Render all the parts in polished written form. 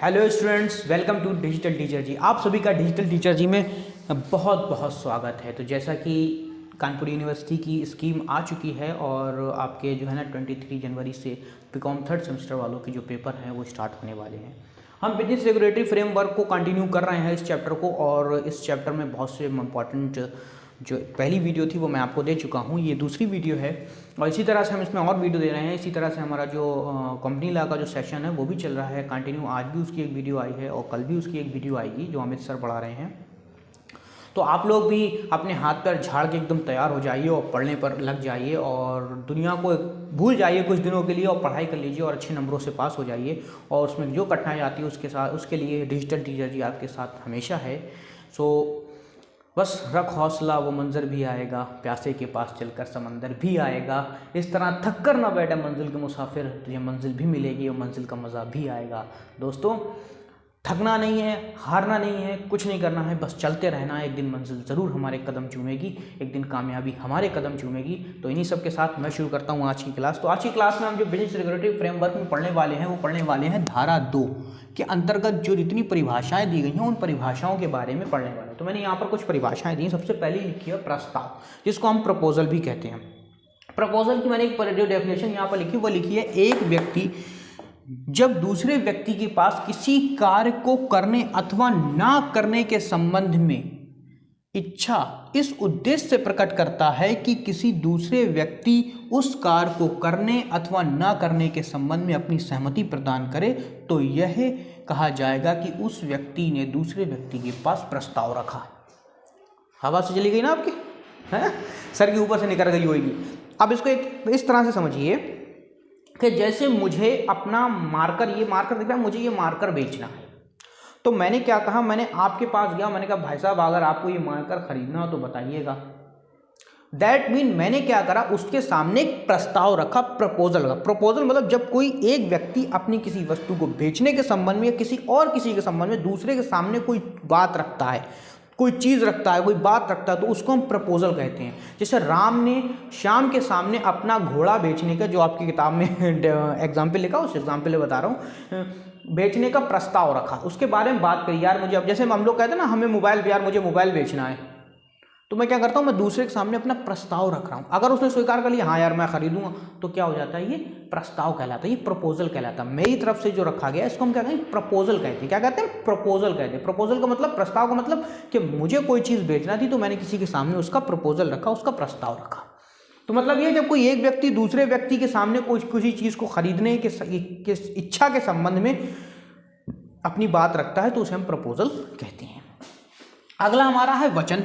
Hello students, welcome to digital teacher ji. आप सभी का डिजिटल टीचर जी में बहुत बहुत स्वागत है। तो जैसा कि कानपुर यूनिवर्सिटी की स्कीम आ चुकी है और आपके जो है ना 23 जनवरी से बीकॉम थर्ड सेमेस्टर वालों के जो पेपर हैं वो स्टार्ट होने वाले हैं। हम बिजनेस रेगुलेटरी फ्रेमवर्क को कंटिन्यू कर रहे हैं इस चैप्टर को, और इस चैप्टर में बहुत से इंपॉर्टेंट जो पहली वीडियो थी वो मैं आपको दे चुका हूँ, ये दूसरी वीडियो है और इसी तरह से हम इसमें और वीडियो दे रहे हैं। इसी तरह से हमारा जो कंपनी लॉ का जो सेशन है वो भी चल रहा है कंटिन्यू। आज भी उसकी एक वीडियो आई है और कल भी उसकी एक वीडियो आएगी जो अमित सर पढ़ा रहे हैं। तो आप लोग भी अपने हाथ पैर झाड़ के एकदम तैयार हो जाइए और पढ़ने पर लग जाइए और दुनिया को भूल जाइए कुछ दिनों के लिए और पढ़ाई कर लीजिए और अच्छे नंबरों से पास हो जाइए। और उसमें जो कठिनाई आती है उसके लिए डिजिटल टीचर जी आपके साथ हमेशा है। सो बस रख हौसला, वो मंजर भी आएगा, प्यासे के पास चलकर समंदर भी आएगा। इस तरह थक कर ना बैठे मंजिल के मुसाफिर, तुझे मंजिल भी मिलेगी और मंजिल का मज़ा भी आएगा। दोस्तों, थकना नहीं है, हारना नहीं है, कुछ नहीं करना है, बस चलते रहना है। एक दिन मंजिल ज़रूर हमारे कदम चूमेगी, एक दिन कामयाबी हमारे कदम चूमेगी। तो इन्हीं सब के साथ मैं शुरू करता हूँ आज की क्लास। तो आज की क्लास में हम जो बिजनेस रेगुलेटरी फ्रेमवर्क में पढ़ने वाले हैं वो पढ़ने वाले हैं धारा 2 के अंतर्गत जो जितनी परिभाषाएं दी गई हैं उन परिभाषाओं के बारे में पढ़ने वाले हैं। तो मैंने यहाँ पर कुछ परिभाषाएं दी हैं। सबसे पहले लिखी है प्रस्ताव, जिसको हम प्रपोजल भी कहते हैं। प्रपोजल की मैंने एक जो डेफिनेशन यहाँ पर लिखी वो लिखी है, एक व्यक्ति जब दूसरे व्यक्ति के पास किसी कार्य को करने अथवा ना करने के संबंध में इच्छा इस उद्देश्य से प्रकट करता है कि किसी दूसरे व्यक्ति उस कार्य को करने अथवा ना करने के संबंध में अपनी सहमति प्रदान करे, तो यह कहा जाएगा कि उस व्यक्ति ने दूसरे व्यक्ति के पास प्रस्ताव रखा। हवा से चली गई ना आपकी, है सर के ऊपर से निकल गई होगी। अब इसको एक इस तरह से समझिए कि जैसे मुझे अपना मार्कर, ये मार्कर दिख रहा है, मुझे ये मार्कर बेचना है। तो मैंने क्या कहा, मैंने आपके पास गया, मैंने कहा भाई साहब अगर आपको ये मार्कर खरीदना हो तो बताइएगा। दैट मीन मैंने क्या करा, उसके सामने एक प्रस्ताव रखा, प्रपोजल का। प्रपोजल मतलब जब कोई एक व्यक्ति अपनी किसी वस्तु को बेचने के संबंध में या किसी के संबंध में दूसरे के सामने कोई बात रखता है, कोई चीज़ रखता है, कोई बात रखता है, तो उसको हम प्रपोजल कहते हैं। जैसे राम ने श्याम के सामने अपना घोड़ा बेचने का, जो आपकी किताब में एग्जाम्पल लिखा उस एग्जाम्पल में बता रहा हूँ, बेचने का प्रस्ताव रखा, उसके बारे में बात करी। यार मुझे, अब जैसे हम लोग कहते हैं ना हमें मोबाइल, यार मुझे मोबाइल बेचना है, तो मैं क्या करता हूँ, मैं दूसरे के सामने अपना प्रस्ताव रख रहा हूँ। अगर उसने स्वीकार कर लिया हाँ यार मैं खरीदूंगा, तो क्या हो जाता है, ये प्रस्ताव कहलाता है, ये प्रपोजल कहलाता है। मेरी तरफ से जो रखा गया इसको हम क्या कहते हैं, प्रपोजल कहते हैं। क्या कहते हैं, प्रपोजल कहते हैं। प्रपोजल का मतलब, प्रस्ताव का मतलब कि मुझे कोई चीज़ बेचना थी तो मैंने किसी के सामने उसका प्रपोजल रखा, उसका प्रस्ताव रखा। तो मतलब ये जब कोई एक व्यक्ति दूसरे व्यक्ति के सामने किसी चीज़ को खरीदने के इच्छा के संबंध में अपनी बात रखता है तो उसे हम प्रपोजल कहते हैं। अगला हमारा है वचन।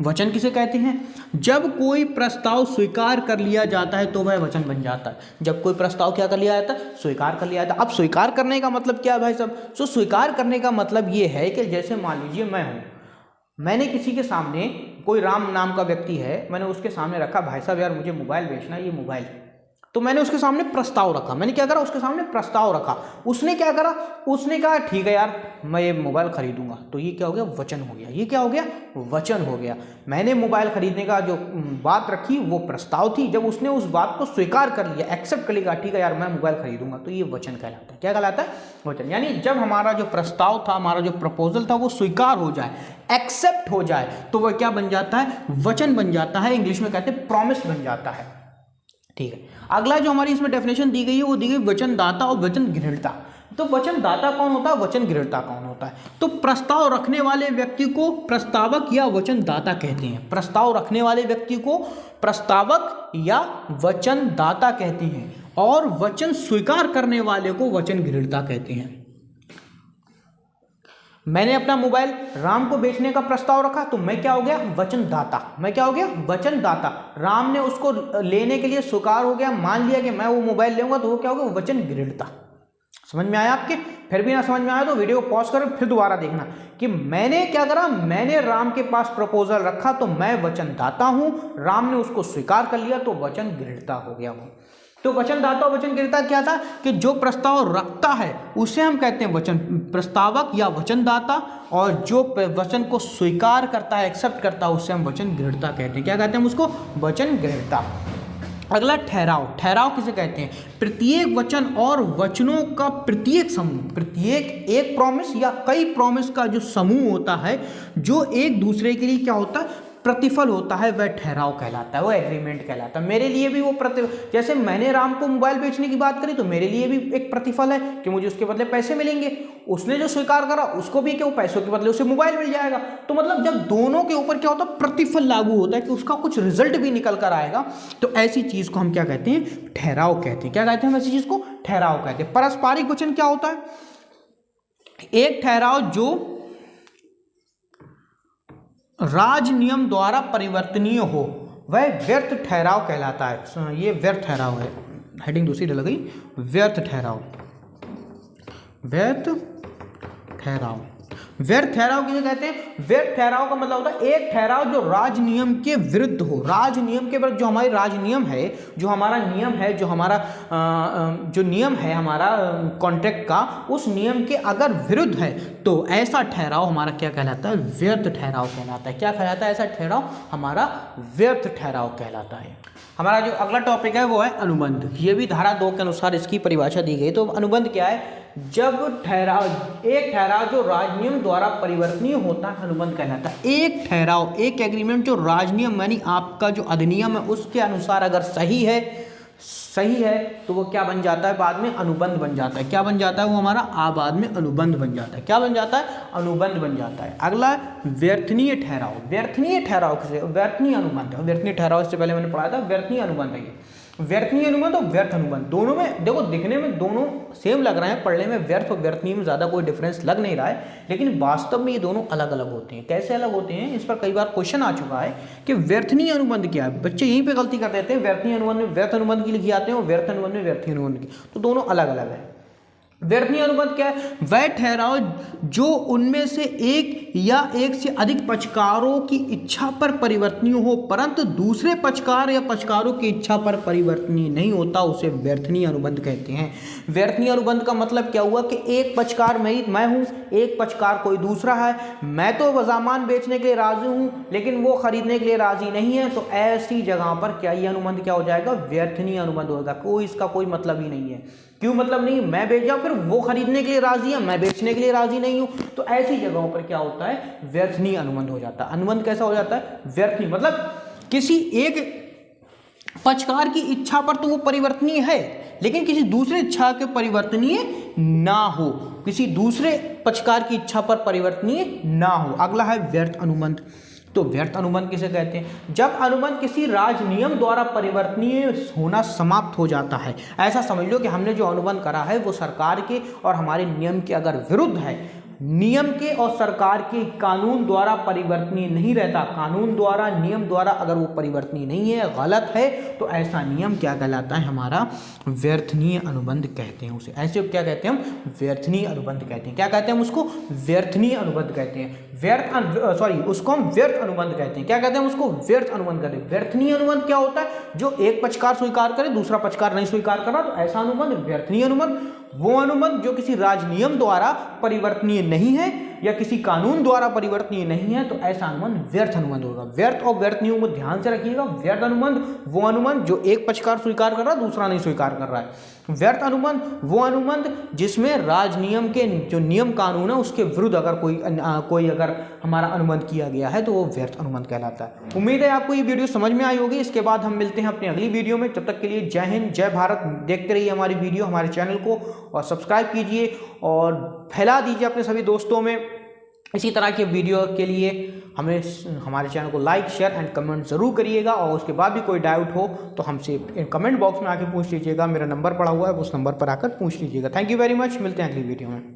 वचन किसे कहते हैं, जब कोई प्रस्ताव स्वीकार कर लिया जाता है तो वह वचन बन जाता है। जब कोई प्रस्ताव क्या कर लिया जाता है, स्वीकार कर लिया जाता है। अब स्वीकार करने का मतलब क्या है भाई साहब, तो स्वीकार करने का मतलब ये है कि जैसे मान लीजिए मैं हूँ, मैंने किसी के सामने, कोई राम नाम का व्यक्ति है, मैंने उसके सामने रखा भाई साहब यार मुझे मोबाइल बेचना है, ये मोबाइल, तो मैंने उसके सामने प्रस्ताव रखा। मैंने क्या करा, उसके सामने प्रस्ताव रखा। उसने क्या करा, उसने कहा ठीक है यार मैं ये मोबाइल खरीदूंगा, तो ये क्या हो गया, वचन हो गया। ये क्या हो गया, वचन हो गया। मैंने मोबाइल खरीदने का जो बात रखी वो प्रस्ताव थी, जब उसने उस बात को स्वीकार कर लिया, एक्सेप्ट कर लिया, ठीक है यार मैं मोबाइल खरीदूंगा, तो ये वचन कहलाता है। क्या कहलाता है, वचन। यानी जब हमारा जो प्रस्ताव था, हमारा जो प्रपोजल था वो स्वीकार हो जाए, एक्सेप्ट हो जाए, तो वह क्या बन जाता है, वचन बन जाता है। इंग्लिश में कहते हैं प्रॉमिस बन जाता है। ठीक है, अगला जो हमारी इसमें डेफिनेशन दी गई है वो दी गई वचनदाता और वचन ग्रहणता। तो वचनदाता कौन होता है, वचन ग्रहणता कौन होता है। तो प्रस्ताव रखने वाले व्यक्ति को प्रस्तावक या वचनदाता कहते हैं। प्रस्ताव रखने वाले व्यक्ति को प्रस्तावक या वचनदाता कहते हैं, और वचन स्वीकार करने वाले को वचन ग्रहणता कहते हैं। मैंने अपना मोबाइल राम को बेचने का प्रस्ताव रखा, तो मैं क्या हो गया, वचनदाता। मैं क्या हो गया, वचनदाता। राम ने उसको लेने के लिए स्वीकार हो गया, मान लिया कि मैं वो मोबाइल लूंगा, तो वो क्या हो गया, वचन ग्रहणता। समझ में आया आपके? फिर भी ना समझ में आया तो वीडियो को पॉज करो, फिर दोबारा देखना कि मैंने क्या करा, मैंने राम के पास प्रपोजल रखा तो मैं वचनदाता हूं, राम ने उसको स्वीकार कर लिया तो वचन ग्रहणता हो गया वो। तो वचनदाता और वचन ग्रहणता क्या था कि जो प्रस्ताव रखता है उसे हम कहते हैं वचन प्रस्तावक या वचनदाता, और जो वचन को स्वीकार करता है, एक्सेप्ट करता है, उसे हम वचन ग्रहणता कहते हैं। क्या कहते हैं हम उसको, वचन ग्रहणता। अगला ठहराव। ठहराव किसे कहते हैं? प्रत्येक वचन और वचनों का प्रत्येक समूह, प्रत्येक एक प्रॉमिस या कई प्रॉमिस का जो समूह होता है, जो एक दूसरे के लिए क्या होता है, प्रतिफल होता है, वह ठहराव कहलाता है, वो एग्रीमेंट कहलाता है। मेरे लिए भी वो जैसे मैंने राम को मोबाइल बेचने की बात करी तो मेरे लिए भी एक प्रतिफल है कि मुझे उसके बदले पैसे मिलेंगे। उसने जो स्वीकार करा उसको भी क्या, वो पैसों के बदले उसे मोबाइल मिल जाएगा। तो मतलब जब दोनों के ऊपर क्या होता है, प्रतिफल लागू होता है कि उसका कुछ रिजल्ट भी निकल कर आएगा, तो ऐसी चीज को हम क्या कहते हैं, ठहराव कहते हैं। क्या कहते हैं हम ऐसी चीज को? ठहराव कहते हैं। पारस्परिक वचन क्या होता है? एक ठहराव जो राज नियम द्वारा परिवर्तनीय हो वह व्यर्थ ठहराव कहलाता है। ये व्यर्थ ठहराव है, हेडिंग दूसरी डल गई, व्यर्थ ठहराव। व्यर्थ ठहराव, व्यर्थ ठहराव किसे कहते हैं? व्यर्थ ठहराव का मतलब होता है एक ठहराव जो राज नियम के विरुद्ध हो। राज नियम के विरुद्ध, जो हमारी राज नियम है, जो हमारा नियम है, जो हमारा जो नियम है हमारा कॉन्ट्रैक्ट का, उस नियम के अगर विरुद्ध है तो ऐसा ठहराव हमारा क्या कहलाता है? व्यर्थ ठहराव कहलाता है। क्या कहलाता है? ऐसा ठहराव हमारा व्यर्थ ठहराव कहलाता है। हमारा जो अगला टॉपिक है वो है अनुबंध। ये भी धारा 2 के अनुसार इसकी परिभाषा दी गई। तो अनुबंध क्या है? जब ठहराव, एक ठहराव जो राजनियम द्वारा परिवर्तनीय होता है, अनुबंध कहलाता है। एक ठहराव, एक एग्रीमेंट जो राजनियम यानी आपका जो अधिनियम है उसके अनुसार अगर सही है तो वो क्या बन जाता है? बाद में अनुबंध बन जाता है। क्या बन जाता है? वो हमारा बाद में अनुबंध बन जाता है। क्या बन जाता है? अनुबंध बन जाता है। अगला व्यर्थनीय ठहराव। व्यर्थनीय ठहराव किसे? व्यर्थनीय अनुबंध। व्यर्थनीय ठहराव इससे पहले मैंने पढ़ा था, व्यर्थनीय अनुबंध है ये। व्यर्थनीय अनुबंध और व्यर्थ अनुबंध दोनों में देखो, दिखने में दोनों सेम लग रहे हैं, पढ़ने में व्यर्थ और व्यर्थनीय में ज़्यादा कोई डिफरेंस लग नहीं रहा है, लेकिन वास्तव में ये दोनों अलग अलग होते हैं। कैसे अलग होते हैं, इस पर कई बार क्वेश्चन आ चुका है कि व्यर्थनीय अनुबंध क्या है। बच्चे यहीं पे गलती कर देते हैं, व्यर्थनीय अनुबंध में व्यर्थ अनुबंध की लिखी आते हैं और व्यर्थ अनुबंध में व्यर्थनीय अनुबंध की, तो दोनों अलग अलग है। व्यर्थनीय अनुबंध क्या है? वह ठहराव जो उनमें से एक या एक से अधिक पक्षकारों की इच्छा पर परिवर्तनीय हो परंतु दूसरे पक्षकार या पक्षकारों की इच्छा पर परिवर्तनीय नहीं होता, उसे व्यर्थनीय अनुबंध कहते हैं। व्यर्थनीय अनुबंध का मतलब क्या हुआ कि एक पक्षकार मैं हूँ, एक पक्षकार कोई दूसरा है, मैं तो सामान बेचने के लिए राजी हूँ लेकिन वो खरीदने के लिए राजी नहीं है, तो ऐसी जगह पर क्या ये अनुबंध क्या हो जाएगा? व्यर्थनीय अनुबंध होगा। कोई इसका कोई मतलब ही नहीं है। क्यों मतलब नहीं? मैं बेच जाऊं, फिर वो खरीदने के लिए राजी है, मैं बेचने के लिए राजी नहीं हूं, तो ऐसी जगहों पर क्या होता है? व्यर्थनीय अनुबंध हो जाता है। अनुबंध कैसा हो जाता है? व्यर्थनीय, मतलब किसी एक पक्षकार की इच्छा पर तो वो परिवर्तनीय है लेकिन किसी दूसरे इच्छा के परिवर्तनीय ना हो, किसी दूसरे पक्षकार की इच्छा पर परिवर्तनीय ना हो। अगला है व्यर्थ अनुबंध। तो व्यर्थ अनुबंध किसे कहते हैं? जब अनुबंध किसी राजनियम द्वारा परिवर्तनीय होना समाप्त हो जाता है। ऐसा समझ लो कि हमने जो अनुबंध करा है वो सरकार के और हमारे नियम के अगर विरुद्ध है, नियम के और सरकार के कानून द्वारा परिवर्तनीय नहीं रहता, कानून द्वारा, नियम द्वारा अगर वो परिवर्तनीय नहीं है, गलत है, तो ऐसा नियम क्या कहलाता है? हमारा व्यर्थनीय अनुबंध कहते हैं उसे। ऐसे क्या कहते हैं हम? व्यर्थनीय अनुबंध कहते हैं। क्या कहते हैं हम उसको? व्यर्थनीय अनुबंध कहते हैं। उसको हम व्यर्थ अनुबंध कहते हैं। क्या कहते हैं उसको? व्यर्थ अनुबंध कहते हैं। व्यर्थनीय अनुबंध क्या होता है? जो एक पक्षकार स्वीकार करे, दूसरा पक्षकार नहीं स्वीकार कर रहा, तो ऐसा अनुबंध व्यर्थनीय अनुबंध। वो अनुबंध जो किसी राजनियम द्वारा परिवर्तनीय नहीं है या किसी कानून द्वारा परिवर्तनीय नहीं है, तो ऐसा अनुबंध व्यर्थ अनुबंध होगा। व्यर्थ और व्यर्थनीय को ध्यान से रखिएगा। व्यर्थ अनुबंध वो अनुबंध जो एक पक्षकार स्वीकार कर रहा है, दूसरा नहीं स्वीकार कर रहा है। व्यर्थ अनुबंध वो अनुबंध जिसमें राजनियम के जो नियम कानून है उसके विरुद्ध अगर कोई अगर हमारा अनुबंध किया गया है तो वो व्यर्थ अनुबंध कहलाता है। उम्मीद है आपको ये वीडियो समझ में आई होगी। इसके बाद हम मिलते हैं अपनी अगली वीडियो में। तब तक के लिए जय हिंद, जय भारत। देखते रहिए हमारी वीडियो, हमारे चैनल को, और सब्सक्राइब कीजिए और फैला दीजिए अपने सभी दोस्तों में। इसी तरह के वीडियो के लिए हमारे चैनल को लाइक, शेयर एंड कमेंट जरूर करिएगा। और उसके बाद भी कोई डाउट हो तो हमसे कमेंट बॉक्स में आके पूछ लीजिएगा। मेरा नंबर पड़ा हुआ है, उस नंबर पर आकर पूछ लीजिएगा। Thank you very much. मिलते हैं अगली वीडियो में।